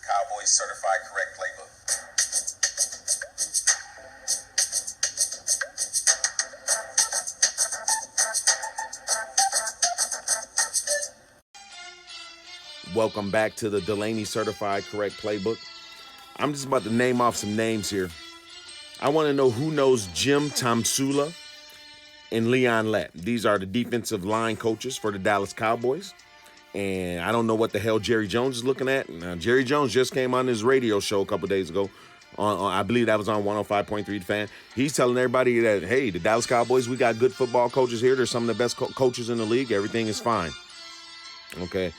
Cowboys Certified Correct Playbook. Welcome back to the Delaney Certified Correct Playbook. I'm just about to name off some names here. I want to know who knows Jim Tomsula and Leon Lett. These are the defensive line coaches for the Dallas Cowboys. And I don't know what the hell Jerry Jones is looking at. Now, Jerry Jones just came on his radio show a couple days ago. I believe that was on 105.3 The Fan. He's telling everybody that, hey, the Dallas Cowboys, we got good football coaches here. They're some of the best coaches in the league. Everything is fine. Okay.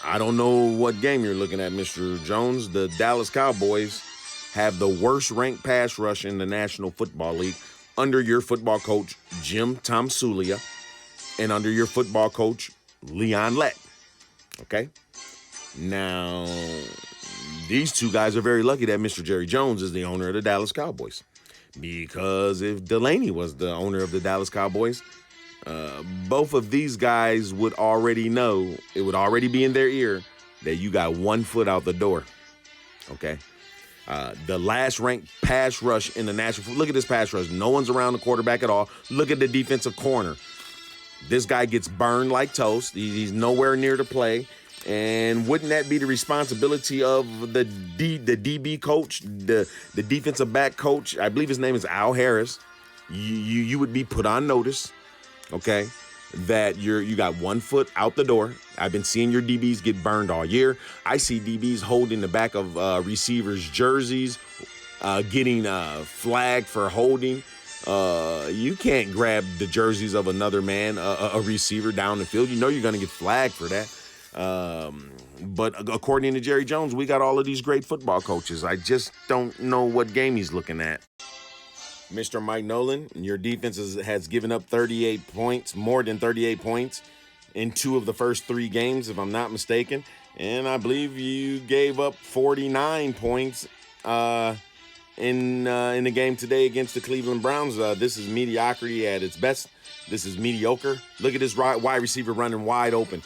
I don't know what game you're looking at, Mr. Jones. The Dallas Cowboys have the worst ranked pass rush in the National Football League under your football coach, Jim Tomsula, and under your football coach, Leon Lett. Okay? Now, these two guys are very lucky that Mr. Jerry Jones is the owner of the Dallas Cowboys. Because if Delaney was the owner of the Dallas Cowboys, both of these guys would already know, it would already be in their ear, that you got 1 foot out the door. Okay? The last ranked pass rush in the national. Look at this pass rush. No one's around the quarterback at all. Look at the defensive corner. This guy gets burned like toast. He's nowhere near the play. And wouldn't that be the responsibility of the DB coach, the defensive back coach? I believe his name is Al Harris. You would be put on notice, okay, that you got 1 foot out the door. I've been seeing your DBs get burned all year. I see DBs holding the back of receivers' jerseys, getting flagged for holding. You can't grab the jerseys of another man, a receiver down the field. You know you're going to get flagged for that. But according to Jerry Jones, we got all of these great football coaches. I just don't know what game he's looking at. Mr. Mike Nolan, your defense has given up 38 points, more than 38 points in 2 of the first 3 games, if I'm not mistaken. And I believe you gave up 49 points in the game today against the Cleveland Browns. This is mediocrity at its best. This is mediocre. Look at this wide receiver running wide open.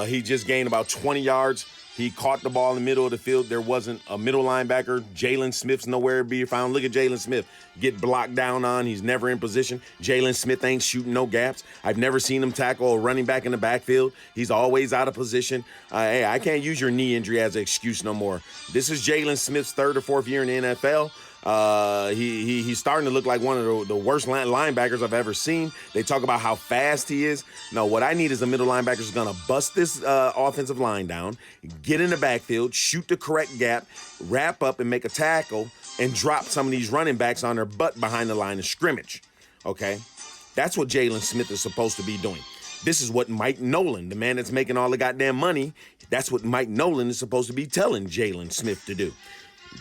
He just gained about 20 yards. He caught the ball in the middle of the field. There wasn't a middle linebacker. Jalen Smith's nowhere to be found. Look at Jalen Smith get blocked down on. He's never in position. Jalen Smith ain't shooting no gaps. I've never seen him tackle a running back in the backfield. He's always out of position. Hey, I can't use your knee injury as an excuse no more. This is Jalen Smith's 3rd or 4th year in the NFL. He's starting to look like one of the worst linebackers I've ever seen. They talk about how fast he is. No, what I need is a middle linebacker who's going to bust this offensive line down, get in the backfield, shoot the correct gap, wrap up and make a tackle, and drop some of these running backs on their butt behind the line of scrimmage. Okay? That's what Jalen Smith is supposed to be doing. This is what Mike Nolan, the man that's making all the goddamn money, that's what Mike Nolan is supposed to be telling Jalen Smith to do.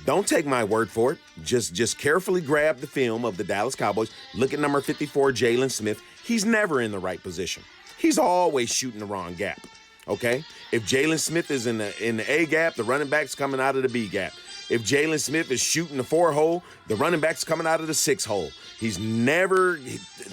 Don't take my word for it. Just carefully grab the film of the Dallas Cowboys. Look at number 54, Jalen Smith. He's never in the right position. He's always shooting the wrong gap. Okay? If Jalen Smith is in the A gap, the running back's coming out of the B gap. If Jalen Smith is shooting the 4 hole, the running back's coming out of the 6 hole. He's never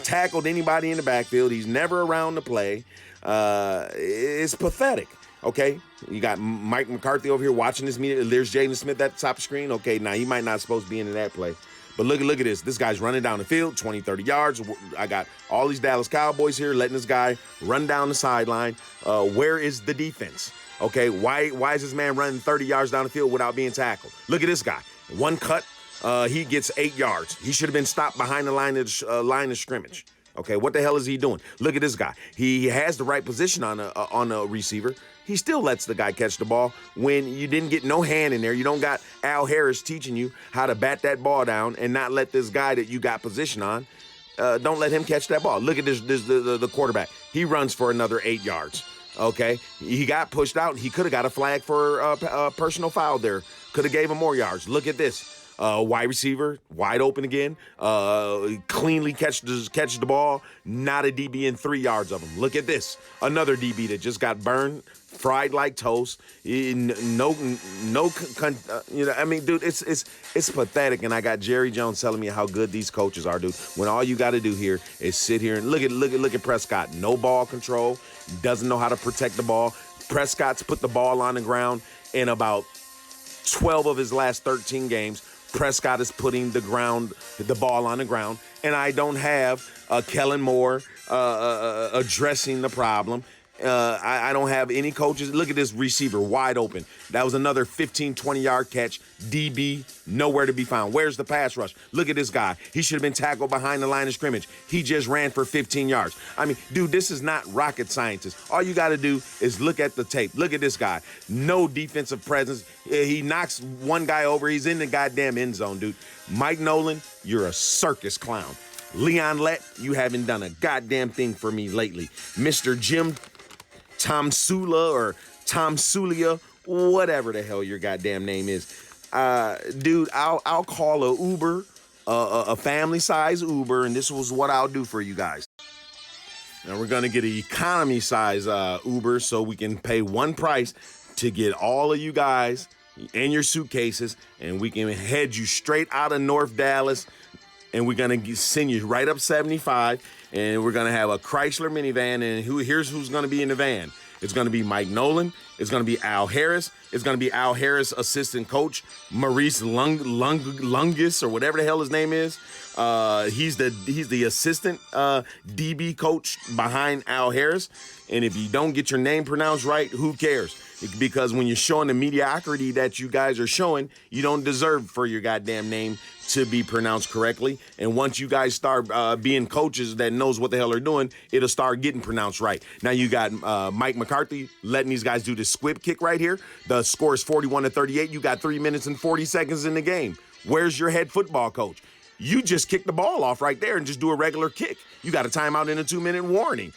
tackled anybody in the backfield. He's never around the play. It's pathetic. Okay, you got Mike McCarthy over here watching this meeting. There's Jalen Smith at the top of the screen. Okay, now he might not supposed to be in that play. But look at this. This guy's running down the field, 20, 30 yards. I got all these Dallas Cowboys here letting this guy run down the sideline. Where is the defense? Okay, why is this man running 30 yards down the field without being tackled? Look at this guy. 1 cut, he gets 8 yards. He should have been stopped behind the line of scrimmage. Okay, what the hell is he doing? Look at this guy. He has the right position on a receiver. He still lets the guy catch the ball when you didn't get no hand in there. You don't got Al Harris teaching you how to bat that ball down and not let this guy that you got position on, don't let him catch that ball. Look at the quarterback. He runs for another 8 yards. Okay, he got pushed out. He could have got a flag for a personal foul there. Could have gave him more yards. Look at this. Wide receiver, wide open again, cleanly catch the ball, not a DB in 3 yards of him. Look at this. Another DB that just got burned, fried like toast. I mean, dude, it's pathetic. And I got Jerry Jones telling me how good these coaches are, dude. When all you got to do here is sit here and look at Prescott. No ball control, doesn't know how to protect the ball. Prescott's put the ball on the ground in about 12 of his last 13 games, Prescott is putting the ball on the ground, and I don't have Kellen Moore addressing the problem. I don't have any coaches. Look at this receiver, wide open. That was another 15, 20-yard catch. DB, nowhere to be found. Where's the pass rush? Look at this guy. He should have been tackled behind the line of scrimmage. He just ran for 15 yards. I mean, dude, this is not rocket scientist. All you got to do is look at the tape. Look at this guy. No defensive presence. He knocks one guy over. He's in the goddamn end zone, dude. Mike Nolan, you're a circus clown. Leon Lett, you haven't done a goddamn thing for me lately. Mr. Jim Tomsula or Tomsulia, whatever the hell your goddamn name is. Dude, I'll call a Uber, a family-size Uber, and this was what I'll do for you guys. Now we're gonna get an economy-size Uber so we can pay one price to get all of you guys and your suitcases, and we can head you straight out of North Dallas, and we're gonna send you right up 75, and we're gonna have a Chrysler minivan, and here's who's gonna be in the van. It's gonna be Mike Nolan. It's gonna be Al Harris. It's gonna be Al Harris assistant coach Maurice Lungus or whatever the hell his name is. He's the assistant DB coach behind Al Harris. And if you don't get your name pronounced right, who cares? Because when you're showing the mediocrity that you guys are showing, you don't deserve for your goddamn name to be pronounced correctly. And once you guys start being coaches that knows what the hell they're doing, it'll start getting pronounced right. Now you got Mike McCarthy letting these guys do this squib kick right here. The score is 41-38. You got 3 minutes and 40 seconds in the game. Where's your head football coach? You just kick the ball off right there and just do a regular kick. You got a timeout in a 2-minute warning.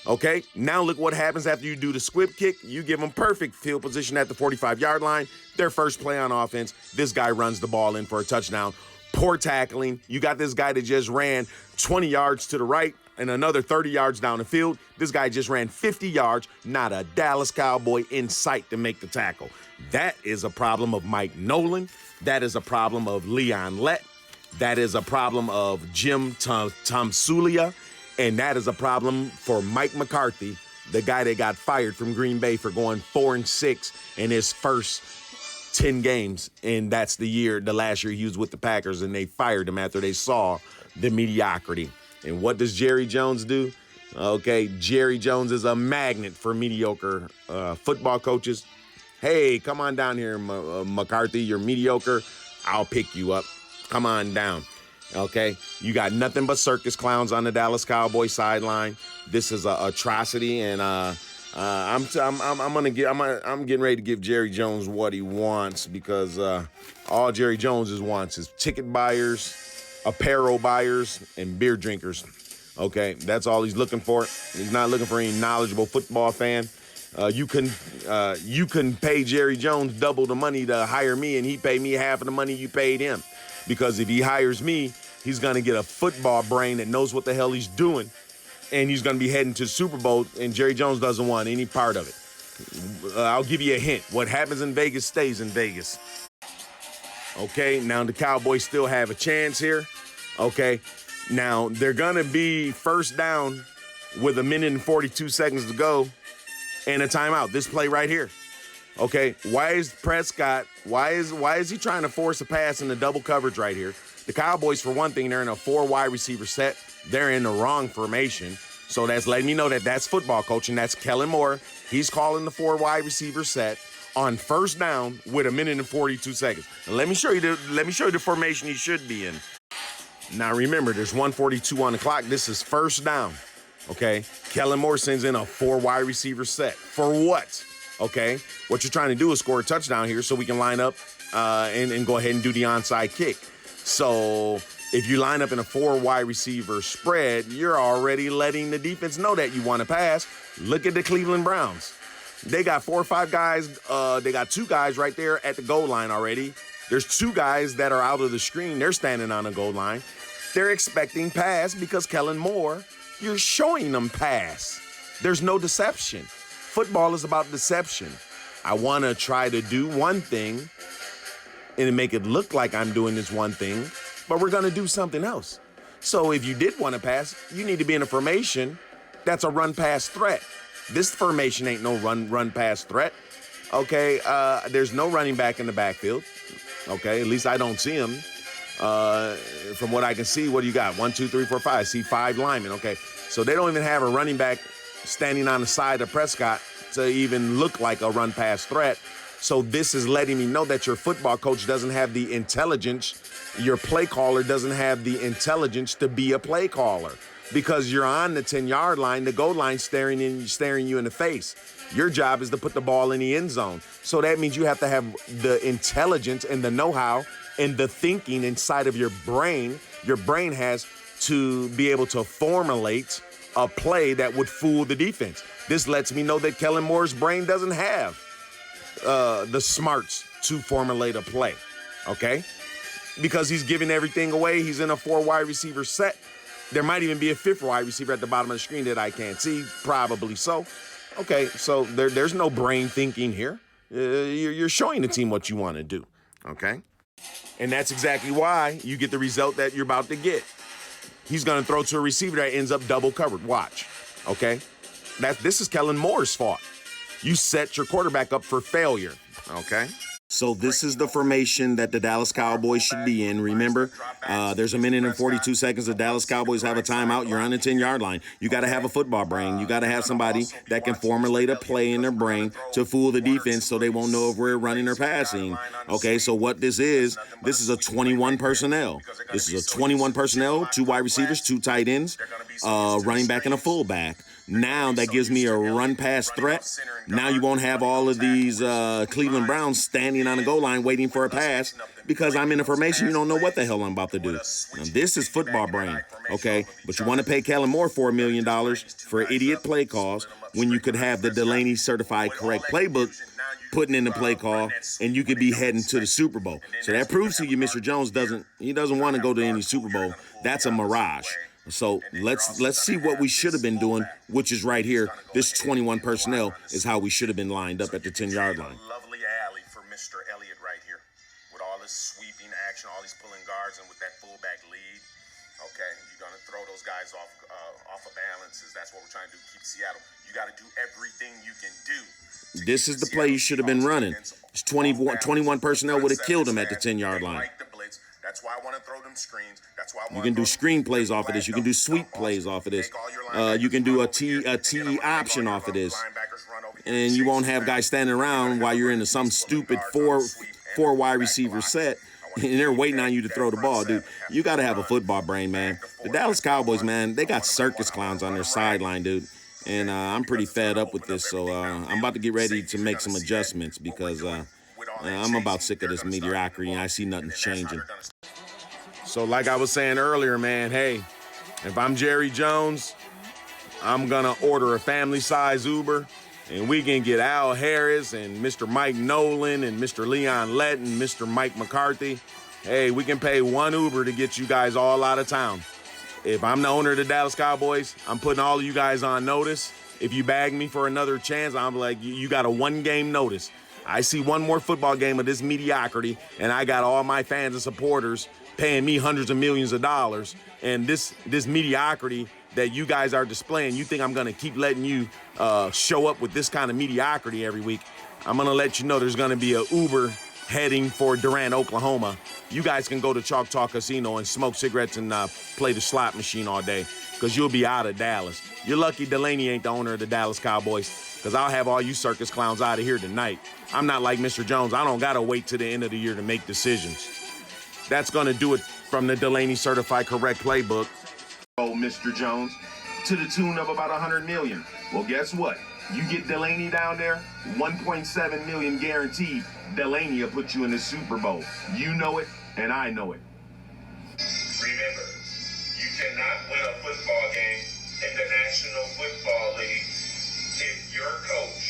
Okay, now look what happens after you do the squib kick. You give them perfect field position at the 45-yard line. Their first play on offense, this guy runs the ball in for a touchdown. Poor tackling. You got this guy that just ran 20 yards to the right and another 30 yards down the field. This guy just ran 50 yards, not a Dallas Cowboy in sight to make the tackle. That is a problem of Mike Nolan. That is a problem of Leon Lett. That is a problem of Jim Tomsulia. And that is a problem for Mike McCarthy, the guy that got fired from Green Bay for going 4-6 in his first 10 games. And that's the last year he was with the Packers, and they fired him after they saw the mediocrity. And what does Jerry Jones do? Okay, Jerry Jones is a magnet for mediocre football coaches. Hey, come on down here, McCarthy. You're mediocre. I'll pick you up. Come on down. Okay, you got nothing but circus clowns on the Dallas Cowboys sideline. This is an atrocity, and I'm getting ready to give Jerry Jones what he wants, because all Jerry Jones wants is ticket buyers, apparel buyers, and beer drinkers. Okay, that's all he's looking for. He's not looking for any knowledgeable football fan. You can pay Jerry Jones double the money to hire me, and he pay me half of the money you paid him. Because if he hires me, he's going to get a football brain that knows what the hell he's doing, and he's going to be heading to the Super Bowl, and Jerry Jones doesn't want any part of it. I'll give you a hint. What happens in Vegas stays in Vegas. Okay, now the Cowboys still have a chance here. Okay, now they're going to be first down with 1 minute and 42 seconds to go and a timeout. This play right here. Okay, why is Prescott, why is he trying to force a pass in the double coverage right here? The Cowboys, for one thing, they're in a 4 wide receiver set. They're in the wrong formation. So that's letting me know that that's football coaching. That's Kellen Moore. He's calling the 4 wide receiver set on first down with 1 minute and 42 seconds. And let me show you the formation he should be in. Now remember, there's 1:42 on the clock. This is first down. Okay, Kellen Moore sends in a 4 wide receiver set. For what? Okay, what you're trying to do is score a touchdown here so we can line up and go ahead and do the onside kick. So if you line up in a 4 wide receiver spread, you're already letting the defense know that you want to pass. Look at the Cleveland Browns. They got 4 or 5 guys. They got 2 guys right there at the goal line already. There's 2 guys that are out of the screen. They're standing on the goal line. They're expecting pass because Kellen Moore, you're showing them pass. There's no deception. Football is about deception. I want to try to do one thing and make it look like I'm doing this one thing, but we're going to do something else. So if you did want to pass, you need to be in a formation that's a run-pass threat. This formation ain't no run-pass threat. Okay, there's no running back in the backfield. Okay, at least I don't see him. From what I can see, what do you got? 1, 2, 3, 4, 5. I see 5 linemen. Okay, so they don't even have a running back standing on the side of Prescott to even look like a run-pass threat. So this is letting me know that your football coach doesn't have the intelligence, your play caller doesn't have the intelligence to be a play caller, because you're on the 10-yard line, the goal line staring you in the face. Your job is to put the ball in the end zone. So that means you have to have the intelligence and the know-how and the thinking inside of your brain. Your brain has to be able to formulate a play that would fool the defense. This lets me know that Kellen Moore's brain doesn't have the smarts to formulate a play, okay? Because he's giving everything away. He's in a 4 wide receiver set. There might even be a 5th wide receiver at the bottom of the screen that I can't see, probably so. Okay, so there's no brain thinking here. You're showing the team what you want to do, okay? And that's exactly why you get the result that you're about to get. He's going to throw to a receiver that ends up double covered. Watch, okay? This is Kellen Moore's fault. You set your quarterback up for failure, okay? So this is the formation that the Dallas Cowboys should be in. Remember, there's a minute and 42 seconds. The Dallas Cowboys have a timeout. You're on the 10-yard line. You got to have a football brain. You got to have somebody that can formulate a play in their brain to fool the defense so they won't know if we're running or passing. Okay, so what this is a 21 personnel. This is a 21 personnel, 2 wide receivers, 2 tight ends, running back and a fullback. Now that gives me a run-pass threat. Now you won't have all of these Cleveland Browns standing on the goal line waiting for a pass because I'm in a formation. You don't know what the hell I'm about to do. Now, this is football brain, okay? But you want to pay Kellen Moore $4 million for idiot play calls when you could have the Delaney Certified Correct Playbook putting in the play call, and you could be heading to the Super Bowl. So that proves to you Mr. Jones doesn't want to go to any Super Bowl. That's a mirage. So let's see what we should have been doing, which is right here. This 21 personnel is how we should have been lined up at the 10-yard line. Lovely alley for Mr. Elliott right here, with all this sweeping action, all these pulling guards, and with that fullback lead. Okay, you're gonna throw those guys off of balances. That's what we're trying to do. Keep Seattle. You got to do everything you can do. This is the play you should have been running. It's 21 personnel would have killed him at the 10-yard line. That's why I want to throw them screens. That's why you can do screen plays off of this. You can do sweep plays off of this. You can do a TE option off of this. And you won't have guys standing around while you're into some stupid four wide receiver set, and they're waiting on you to throw the ball, dude. You got to have a football brain, man. The Dallas Cowboys, man, they got circus clowns on their sideline, dude. And I'm pretty fed up with this, so I'm about to get ready to make some adjustments because I'm about sick of this mediocrity, and I see nothing changing. So like I was saying earlier, man, hey, if I'm Jerry Jones, I'm going to order a family-size Uber, and we can get Al Harris and Mr. Mike Nolan and Mr. Leon Lett and Mr. Mike McCarthy. Hey, we can pay one Uber to get you guys all out of town. If I'm the owner of the Dallas Cowboys, I'm putting all of you guys on notice. If you bag me for another chance, I'm like, you got a 1-game notice. I see one more football game of this mediocrity, and I got all my fans and supporters paying me hundreds of millions of dollars. And this mediocrity that you guys are displaying, you think I'm going to keep letting you show up with this kind of mediocrity every week? I'm going to let you know there's going to be a Uber heading for Durant, Oklahoma. You guys can go to Choctaw Casino and smoke cigarettes and play the slot machine all day because you'll be out of Dallas. You're lucky Delaney ain't the owner of the Dallas Cowboys because I'll have all you circus clowns out of here tonight. I'm not like Mr. Jones. I don't got to wait to the end of the year to make decisions. That's going to do it from the Delaney Certified Correct Playbook. Oh, Mr. Jones, to the tune of about $100 million. Well, guess what? You get Delaney down there, $1.7 million guaranteed. Delaney will put you in the Super Bowl. You know it, and I know it. Remember, you cannot win a football game in the National Football League if your coach